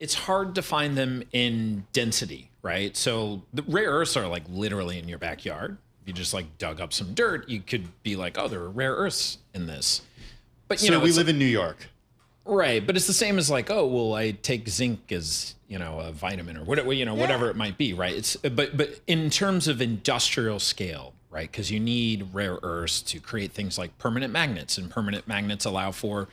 It's hard to find them in density, right? So the rare earths are like literally in your backyard. If you just like dug up some dirt, you could be like, oh, there are rare earths in this. But So we live in New York. right, but it's the same as like, oh, well, I take zinc as, a vitamin or whatever, whatever it might be, right? It's but in terms of industrial scale, right? Because you need rare earths to create things like permanent magnets, and permanent magnets allow for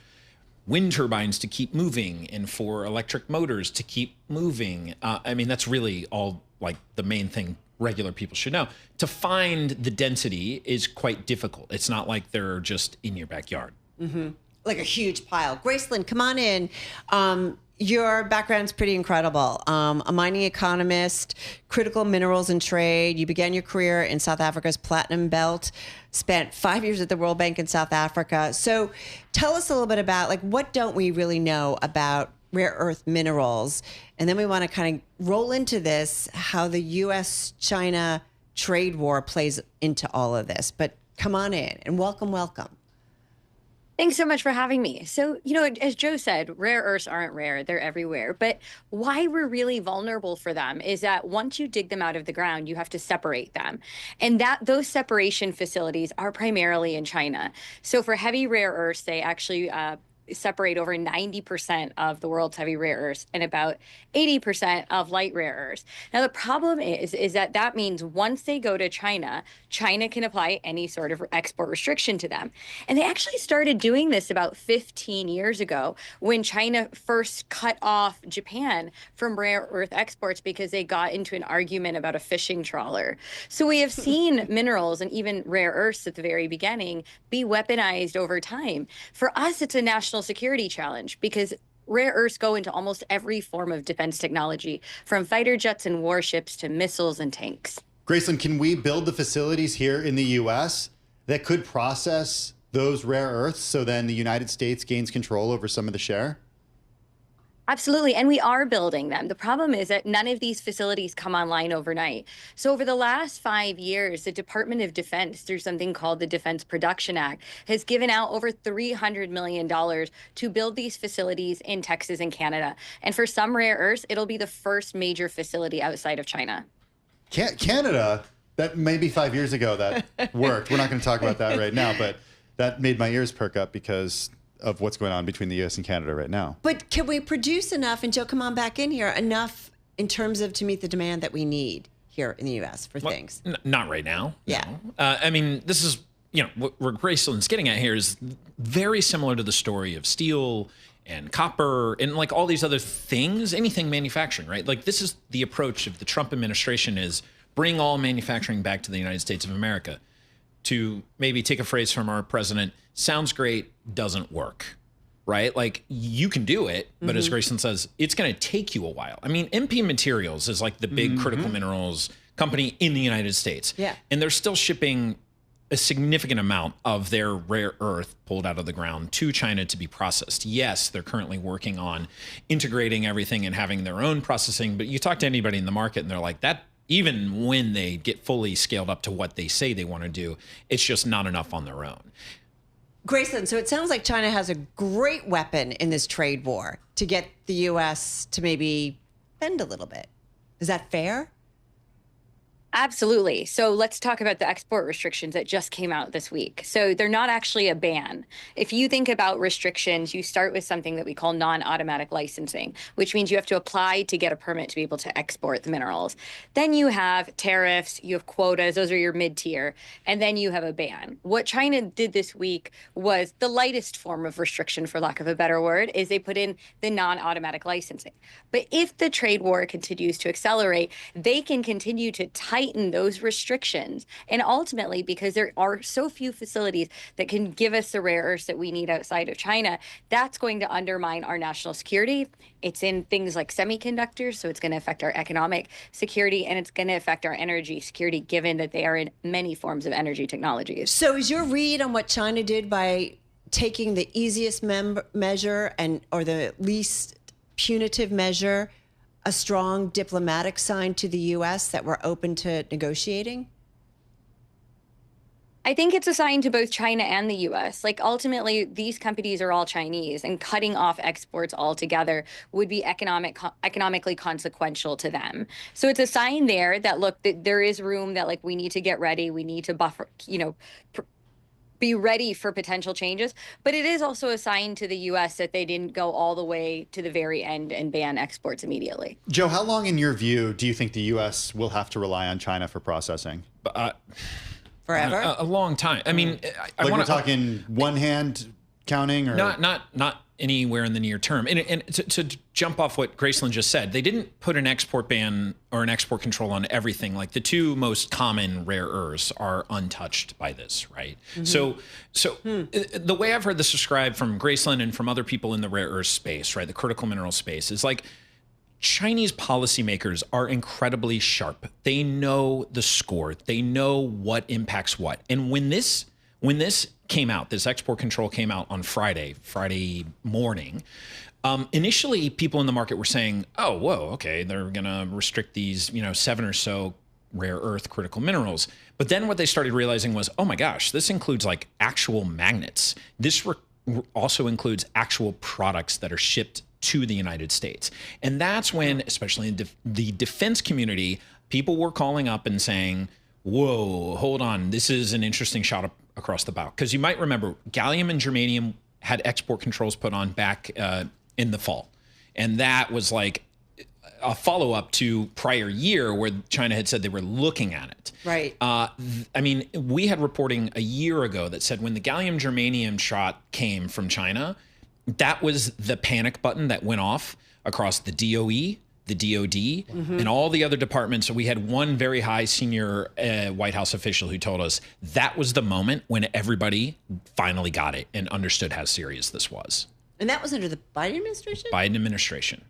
wind turbines to keep moving and for electric motors to keep moving. I mean, that's really all like the main thing regular people should know. To find the density is quite difficult. It's not like they're just in your backyard. Mm-hmm. Like a huge pile. Gracelyn, come on in. Your background's pretty incredible. A mining economist, critical minerals and trade. You began your career in South Africa's Platinum Belt, spent 5 years at the World Bank in South Africa. So tell us a little bit about, like, what don't we really know about rare earth minerals? And then we want to kind of roll into this, how the U.S.-China trade war plays into all of this. But come on in and welcome. Thanks so much for having me. So, as Joe said, rare earths aren't rare. They're everywhere. But why we're really vulnerable for them is that once you dig them out of the ground, you have to separate them. And those separation facilities are primarily in China. So for heavy rare earths, they actually separate over 90% of the world's heavy rare earths and about 80% of light rare earths. Now, the problem is that means once they go to China, China can apply any sort of export restriction to them. And they actually started doing this about 15 years ago when China first cut off Japan from rare earth exports because they got into an argument about a fishing trawler. So we have seen minerals and even rare earths at the very beginning be weaponized over time. For us, it's a national security challenge because rare earths go into almost every form of defense technology, from fighter jets and warships to missiles and tanks. Gracelyn, can we build the facilities here in the U.S. that could process those rare earths so then the United States gains control over some of the share? Absolutely. And we are building them. The problem is that none of these facilities come online overnight. So over the last 5 years, the Department of Defense, through something called the Defense Production Act, has given out over $300 million to build these facilities in Texas and Canada. And for some rare earths, it'll be the first major facility outside of China. Canada, that maybe 5 years ago that worked. We're not going to talk about that right now, but that made my ears perk up because of what's going on between the U.S. and Canada right now. But can we produce enough, and Joe, come on back in here, enough in terms of to meet the demand that we need here in the U.S. for things? Not right now. Yeah. No. I mean, this is, what Gracelyn's getting at here is very similar to the story of steel and copper and like all these other things, anything manufacturing, right? Like this is the approach of the Trump administration is bring all manufacturing back to the United States of America. To maybe take a phrase from our president, sounds great, doesn't work, right? Like you can do it, but as Gracelyn says, it's going to take you a while. I mean, MP Materials is like the big critical minerals company in the United States. Yeah. And they're still shipping a significant amount of their rare earth pulled out of the ground to China to be processed. Yes, they're currently working on integrating everything and having their own processing, but you talk to anybody in the market and they're like, that even when they get fully scaled up to what they say they want to do, it's just not enough on their own. Gracelyn, so it sounds like China has a great weapon in this trade war to get the U.S. to maybe bend a little bit. Is that fair? Absolutely. So let's talk about the export restrictions that just came out this week. So they're not actually a ban. If you think about restrictions, you start with something that we call non-automatic licensing, which means you have to apply to get a permit to be able to export the minerals. Then you have tariffs, you have quotas, those are your mid-tier, and then you have a ban. What China did this week was the lightest form of restriction, for lack of a better word, is they put in the non-automatic licensing. But if the trade war continues to accelerate, they can continue to tighten those restrictions. And ultimately, because there are so few facilities that can give us the rare earths that we need outside of China, that's going to undermine our national security. It's in things like semiconductors, so it's going to affect our economic security, and it's going to affect our energy security, given that they are in many forms of energy technologies. So is your read on what China did by taking the easiest measure or the least punitive measure a strong diplomatic sign to the U.S. that we're open to negotiating? I think it's a sign to both China and the US. Like ultimately, these companies are all Chinese, and cutting off exports altogether would be economically consequential to them. So it's a sign there that look, that there is room, that like we need to get ready, we need to buffer, be ready for potential changes. But it is also a sign to the US that they didn't go all the way to the very end and ban exports immediately. Joe, how long in your view do you think the US will have to rely on China for processing? Forever? A long time. I mean, I Like want we're talking one hand counting, or not anywhere in the near term. And to jump off what Graceland just said, they didn't put an export ban or an export control on everything. Like the two most common rare earths are untouched by this, right? So the way I've heard this described from Graceland and from other people in the rare earth space, right, the critical mineral space, is like Chinese policymakers are incredibly sharp. They know the score. They know what impacts what. And when this came out, this export control came out on Friday morning, initially people in the market were saying, oh, whoa, okay, they're going to restrict these, 7 or so rare earth critical minerals. But then what they started realizing was, oh my gosh, this includes like actual magnets. This also includes actual products that are shipped to the United States. And that's when, especially in the defense community, people were calling up and saying, whoa, hold on, this is an interesting shot across the bow. Because you might remember, gallium and germanium had export controls put on back in the fall. And that was like a follow-up to prior year where China had said they were looking at it. Right. I mean, we had reporting a year ago that said when the gallium germanium shot came from China, that was the panic button that went off across the DOE, the DOD, and all the other departments. So we had one very high senior White House official who told us that was the moment when everybody finally got it and understood how serious this was. And that was under the Biden administration? Biden administration.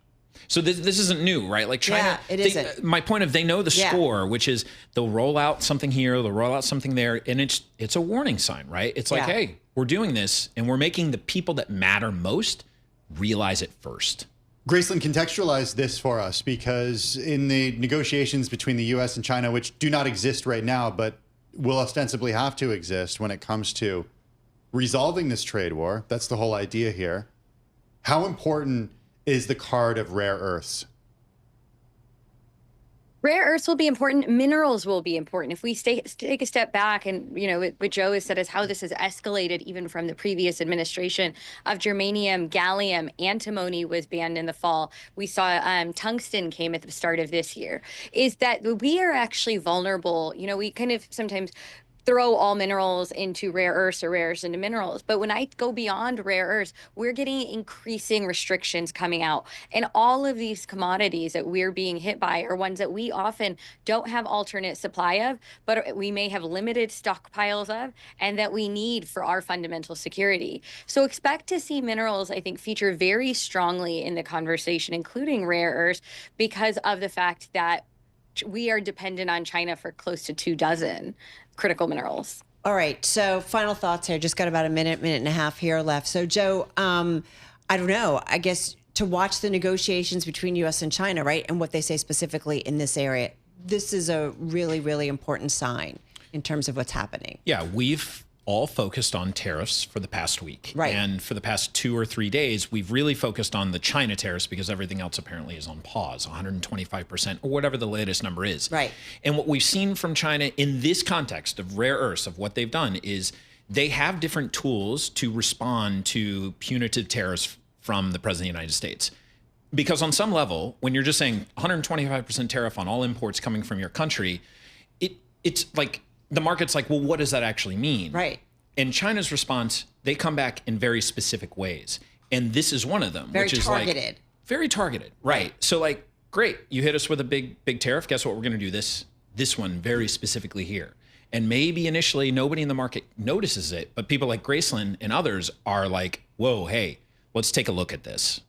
So this isn't new, right? Like China, yeah, it isn't. My point of they know the score, which is they'll roll out something here, they'll roll out something there, and it's a warning sign, right? It's like, hey, we're doing this, and we're making the people that matter most realize it first. Graceland, contextualize this for us, because in the negotiations between the U.S. and China, which do not exist right now, but will ostensibly have to exist when it comes to resolving this trade war, that's the whole idea here. How important is the card of rare earths? Rare earths will be important. Minerals will be important. If we take a step back, and what Joe has said is how this has escalated even from the previous administration of germanium, gallium, antimony was banned in the fall. We saw tungsten came at the start of this year. Is that we are actually vulnerable. We kind of sometimes throw all minerals into rare earths or rare earths into minerals. But when I go beyond rare earths, we're getting increasing restrictions coming out. And all of these commodities that we're being hit by are ones that we often don't have alternate supply of, but we may have limited stockpiles of, and that we need for our fundamental security. So expect to see minerals, I think, feature very strongly in the conversation, including rare earths, because of the fact that we are dependent on China for close to 24 critical minerals. All right. So final thoughts here. Just got about a minute and a half here left. So Joe, I don't know, I guess to watch the negotiations between U.S. and China, right? And what they say specifically in this area, this is a really, really important sign in terms of what's happening. Yeah, we've all focused on tariffs for the past week. Right. And for the past 2 or 3 days, we've really focused on the China tariffs because everything else apparently is on pause, 125% or whatever the latest number is. Right. And what we've seen from China in this context of rare earths, of what they've done, is they have different tools to respond to punitive tariffs from the President of the United States. Because on some level, when you're just saying 125% tariff on all imports coming from your country, it's like, the market's like, well, what does that actually mean? Right. And China's response, they come back in very specific ways. And this is one of them. Very which is targeted. Like, very targeted. Right. So like, great, you hit us with a big tariff. Guess what? We're going to do this one very specifically here. And maybe initially nobody in the market notices it, but people like Graceland and others are like, whoa, hey, let's take a look at this.